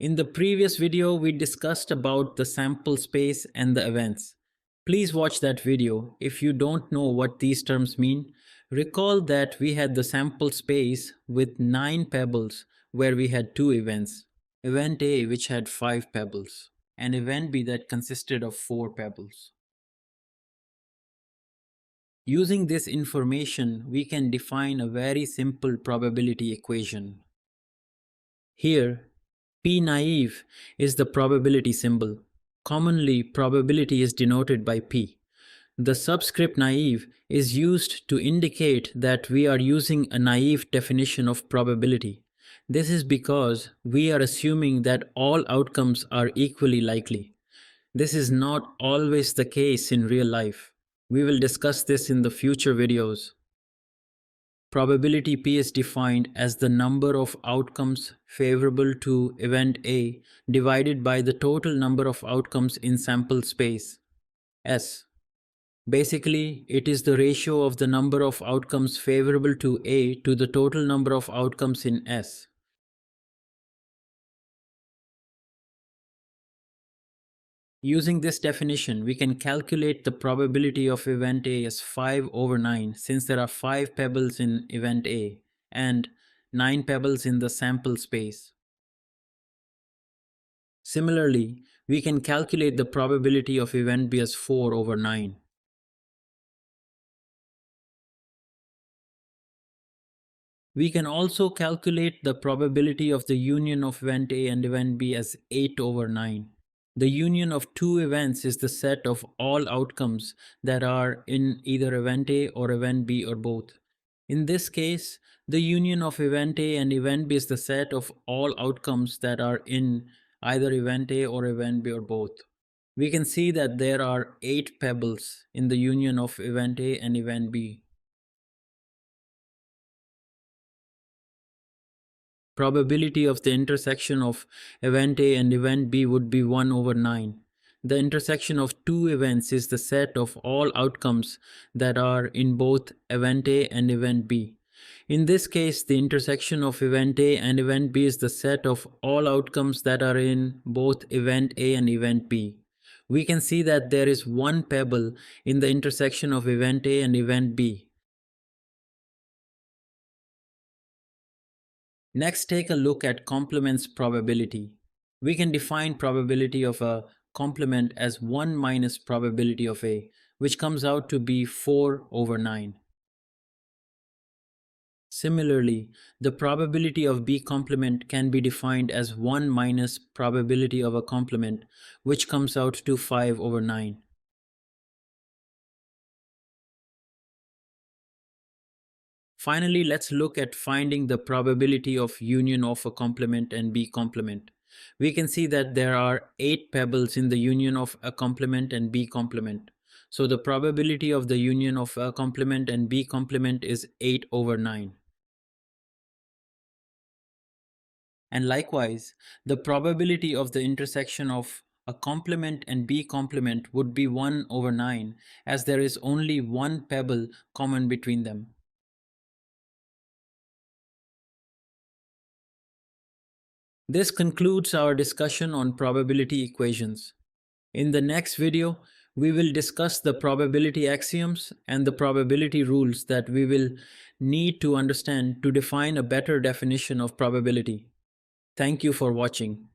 In the previous video, we discussed about the sample space and the events. Please watch that video. If you don't know what these terms mean, recall that we had the sample space with 9 pebbles where we had 2 events. Event A which had 5 pebbles and event B that consisted of 4 pebbles. Using this information, we can define a very simple probability equation. Here, P naive is the probability symbol. Commonly, probability is denoted by P. The subscript naive is used to indicate that we are using a naive definition of probability. This is because we are assuming that all outcomes are equally likely. This is not always the case in real life. We will discuss this in the future videos. Probability P is defined as the number of outcomes favorable to event A divided by the total number of outcomes in sample space, S. Basically, it is the ratio of the number of outcomes favorable to A to the total number of outcomes in S. Using this definition, we can calculate the probability of event A as 5/9 since there are 5 pebbles in event A and 9 pebbles in the sample space. Similarly, we can calculate the probability of event B as 4/9. We can also calculate the probability of the union of event A and event B as 8/9. The union of two events is the set of all outcomes that are in either event A or event B or both. In this case, the union of event A and event B is the set of all outcomes that are in either event A or event B or both. We can see that there are 8 pebbles in the union of event A and event B. Probability of the intersection of event A and event B would be 1/9. The intersection of two events is the set of all outcomes that are in both event A and event B. In this case, the intersection of event A and event B is the set of all outcomes that are in both event A and event B. We can see that there is one pebble in the intersection of event A and event B. Next, take a look at complement's probability. We can define probability of a complement as 1 minus probability of A, which comes out to be 4/9. Similarly, the probability of B complement can be defined as 1 minus probability of a complement, which comes out to 5/9. Finally, let's look at finding the probability of union of a complement and B complement. We can see that there are 8 pebbles in the union of a complement and B complement. So the probability of the union of a complement and B complement is 8/9. And likewise, the probability of the intersection of a complement and B complement would be 1/9, as there is only one pebble common between them. This concludes our discussion on probability equations. In the next video, we will discuss the probability axioms and the probability rules that we will need to understand to define a better definition of probability. Thank you for watching.